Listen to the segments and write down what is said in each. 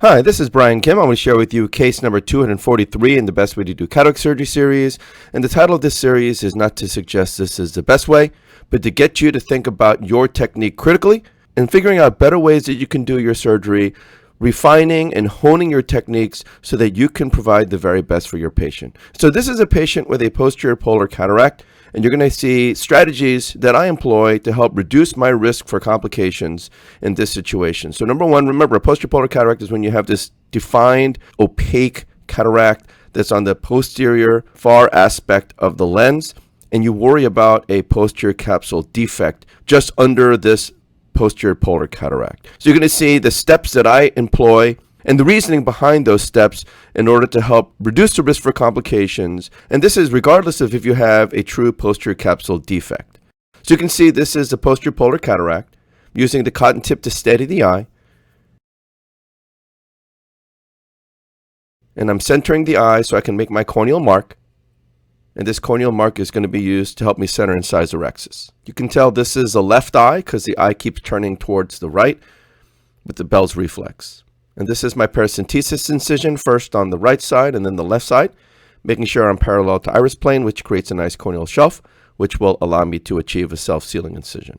Hi, this is Brian Kim. I'm going to share with you case number 243 in the Best Way to Do Cataract Surgery series. And the title of this series is not to suggest this is the best way, but to get you to think about your technique critically and figuring out better ways that you can do your surgery, refining and honing your techniques so that you can provide the very best for your patient. So this is a patient with a posterior polar cataract, and you're going to see strategies that I employ to help reduce my risk for complications in this situation. So number one, remember, a posterior polar cataract is when you have this defined, opaque cataract that's on the posterior far aspect of the lens, and you worry about a posterior capsule defect just under this posterior polar cataract. So you're going to see the steps that I employ and the reasoning behind those steps in order to help reduce the risk for complications. And this is regardless of if you have a true posterior capsule defect. So you can see this is the posterior polar cataract, using the cotton tip to steady the eye. And I'm centering the eye so I can make my corneal mark. And this corneal mark is going to be used to help me center incisor-rhexis. You can tell this is a left eye because the eye keeps turning towards the right with the Bell's reflex. And this is my paracentesis incision, first on the right side and then the left side, making sure I'm parallel to iris plane, which creates a nice corneal shelf, which will allow me to achieve a self-sealing incision.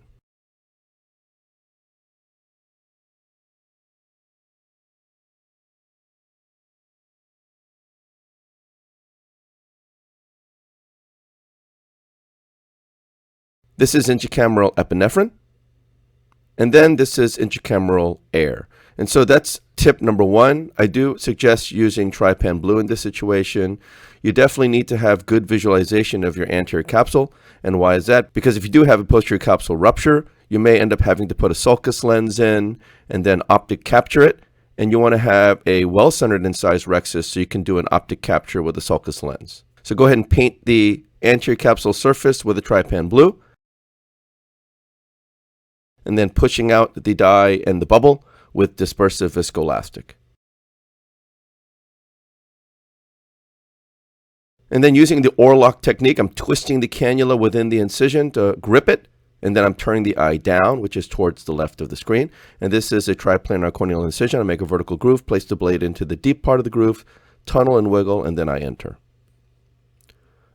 This is intracameral epinephrine, and then this is intracameral air. And so that's tip number one. I do suggest using trypan blue in this situation. You definitely need to have good visualization of your anterior capsule. And why is that? Because if you do have a posterior capsule rupture, you may end up having to put a sulcus lens in and then optic capture it. And you want to have a well-centered incisor-rhexis so you can do an optic capture with a sulcus lens. So go ahead and paint the anterior capsule surface with a trypan blue, and then pushing out the dye and the bubble with dispersive viscoelastic. And then using the Orlock technique, I'm twisting the cannula within the incision to grip it, and then I'm turning the eye down, which is towards the left of the screen. And this is a triplanar corneal incision. I make a vertical groove, place the blade into the deep part of the groove, tunnel and wiggle, and then I enter.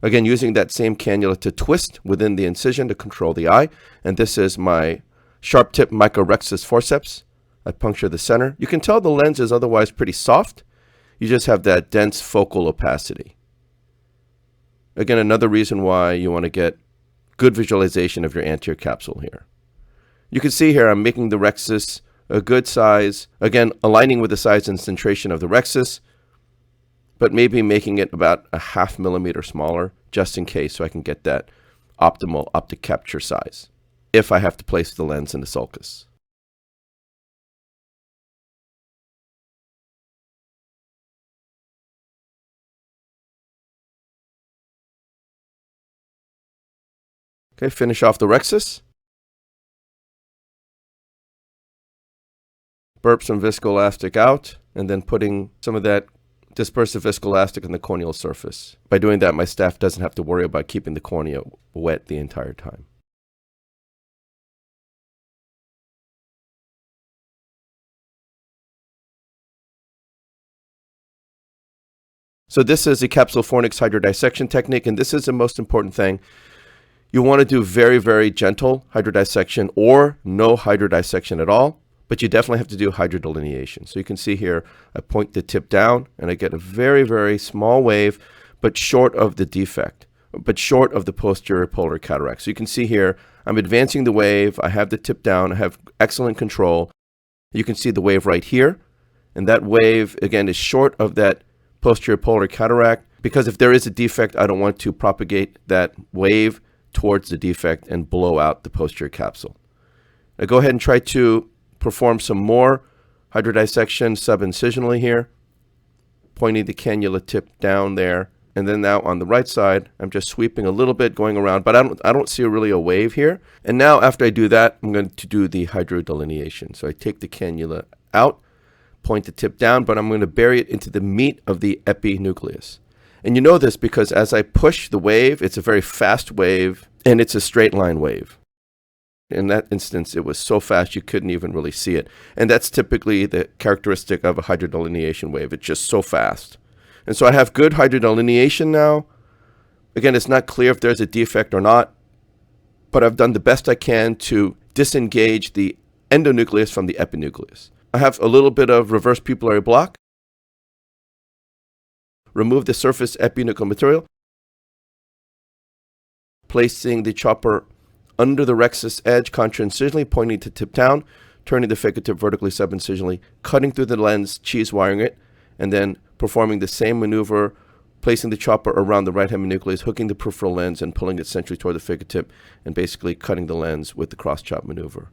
Again, using that same cannula to twist within the incision to control the eye. And this is my sharp tip microrhexis forceps. I puncture the center. You can tell the lens is otherwise pretty soft. You just have that dense focal opacity. Again, another reason why you want to get good visualization of your anterior capsule here. You can see here I'm making the rhexis a good size. Again, aligning with the size and centration of the rhexis, but maybe making it about a 0.5 millimeter smaller just in case so I can get that optimal optic capture size if I have to place the lens in the sulcus. Okay, finish off the rhexis. Burp some viscoelastic out, and then putting some of that dispersive viscoelastic on the corneal surface. By doing that, my staff doesn't have to worry about keeping the cornea wet the entire time. So this is a Capsulorhexis hydrodissection technique, and this is the most important thing. You want to do very, very gentle hydrodissection or no hydrodissection at all, but you definitely have to do hydrodelineation. So you can see here, I point the tip down and I get a very, very small wave, but short of the defect, but short of the posterior polar cataract. So you can see here, I'm advancing the wave. I have the tip down. I have excellent control. You can see the wave right here. And that wave, again, is short of that posterior polar cataract, because if there is a defect, I don't want to propagate that wave towards the defect and blow out the posterior capsule. Now go ahead and try to perform some more hydrodissection subincisionally here, pointing the cannula tip down there. And then now on the right side, I'm just sweeping a little bit going around, but I don't see really a wave here. And now after I do that, I'm going to do the hydrodelineation. So I take the cannula out, point the tip down, but I'm going to bury it into the meat of the epinucleus. And you know this because as I push the wave, it's a very fast wave and it's a straight line wave. In that instance, it was so fast you couldn't even really see it. And that's typically the characteristic of a hydrodelineation wave. It's just so fast. And so I have good hydrodelineation now. Again, it's not clear if there's a defect or not, but I've done the best I can to disengage the endonucleus from the epinucleus. I have a little bit of reverse pupillary block. Remove the surface epinuclear material, placing the chopper under the rhexis edge contra-incisionally, pointing to tip down, turning the phaco tip vertically sub-incisionally, cutting through the lens, cheese wiring it, and then performing the same maneuver, placing the chopper around the right heminucleus, hooking the peripheral lens, and pulling it centrally toward the phaco tip, and basically cutting the lens with the cross-chop maneuver.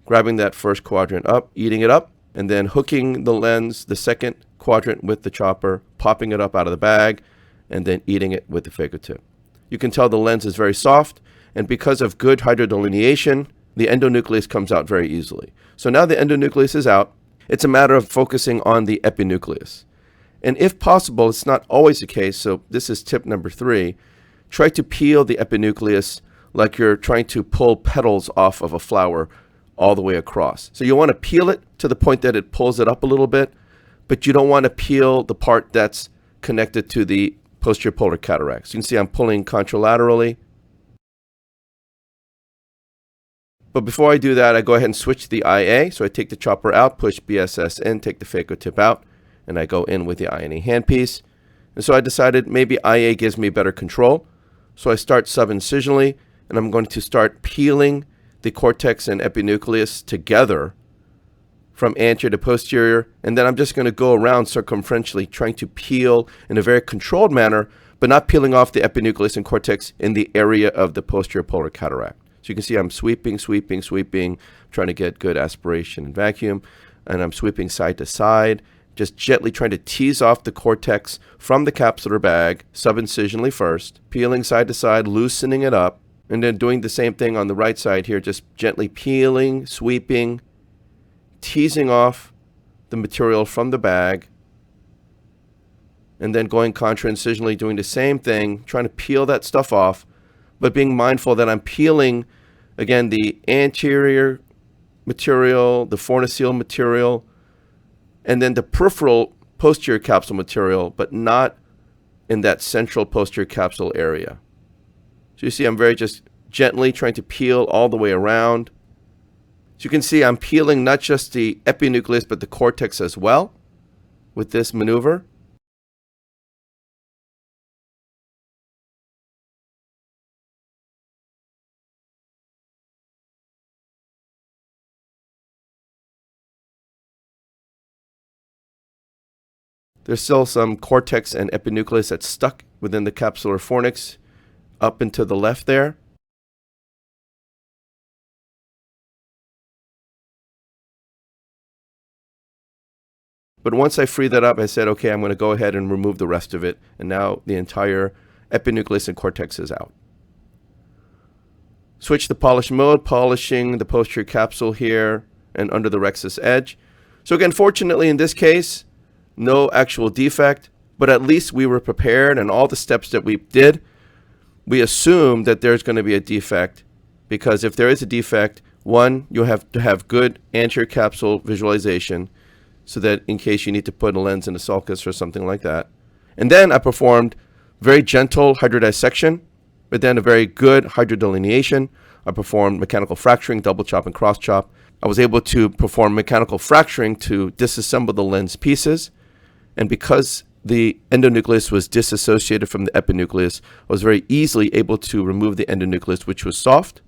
Grabbing that first quadrant up, eating it up, and then hooking the lens, the second quadrant with the chopper, popping it up out of the bag, and then eating it with the phaco tip. You can tell the lens is very soft, and because of good hydrodelineation, the endonucleus comes out very easily. So now the endonucleus is out. It's a matter of focusing on the epinucleus. And if possible, it's not always the case, so this is tip number 3, try to peel the epinucleus like you're trying to pull petals off of a flower all the way across. So you want to peel it to the point that it pulls it up a little bit, but you don't want to peel the part that's connected to the posterior polar cataract. So you can see I'm pulling contralaterally. But before I do that, I go ahead and switch the IA. So I take the chopper out, push BSS in, take the phaco tip out, and I go in with the INA handpiece. And so I decided maybe IA gives me better control. So I start sub-incisionally, and I'm going to start peeling the cortex and epinucleus together from anterior to posterior. And then I'm just going to go around circumferentially, trying to peel in a very controlled manner, but not peeling off the epinucleus and cortex in the area of the posterior polar cataract. So you can see I'm sweeping, trying to get good aspiration and vacuum. And I'm sweeping side to side, just gently trying to tease off the cortex from the capsular bag, sub-incisionally first, peeling side to side, loosening it up, and then doing the same thing on the right side here, just gently peeling, sweeping, teasing off the material from the bag, and then going contra-incisionally, doing the same thing, trying to peel that stuff off, but being mindful that I'm peeling, again, the anterior material, the fornicele material, and then the peripheral posterior capsule material, but not in that central posterior capsule area. So you see I'm very just gently trying to peel all the way around. So you can see I'm peeling not just the epinucleus, but the cortex as well with this maneuver. There's still some cortex and epinucleus that's stuck within the capsular fornix up and to the left there. But once I free that up, I said, okay, I'm going to go ahead and remove the rest of it. And now the entire epinucleus and cortex is out. Switch the polish mode, polishing the posterior capsule here and under the rhexis edge. So again, fortunately in this case, no actual defect, but at least we were prepared, and all the steps that we did, we assumed that there's going to be a defect, because if there is a defect, one, you'll have to have good anterior capsule visualization so that in case you need to put a lens in the sulcus or something like that. And then I performed very gentle hydrodissection, but then a very good hydrodelineation. I performed mechanical fracturing, double chop and cross chop. I was able to perform mechanical fracturing to disassemble the lens pieces. And because the endonucleus was disassociated from the epinucleus, I was very easily able to remove the endonucleus, which was soft,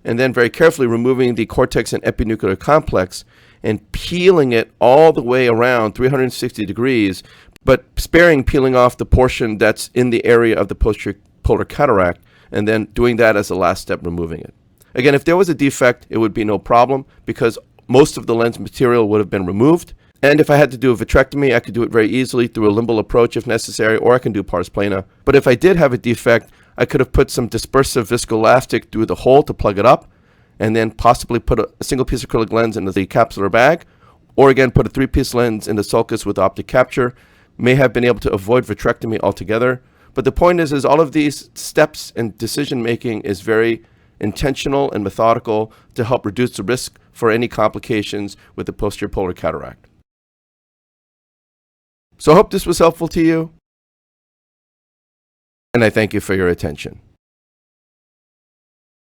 and then very carefully removing the cortex and epinuclear complex and peeling it all the way around 360 degrees, but sparing peeling off the portion that's in the area of the posterior polar cataract, and then doing that as the last step, removing it. Again, if there was a defect, it would be no problem because most of the lens material would have been removed. And if I had to do a vitrectomy, I could do it very easily through a limbal approach if necessary, or I can do pars plana. But if I did have a defect, I could have put some dispersive viscoelastic through the hole to plug it up, and then possibly put a single piece of acrylic lens into the capsular bag, or again, put a 3-piece lens in the sulcus with optic capture. May have been able to avoid vitrectomy altogether. But the point is all of these steps and decision making is very intentional and methodical to help reduce the risk for any complications with the posterior polar cataract. So I hope this was helpful to you, and I thank you for your attention.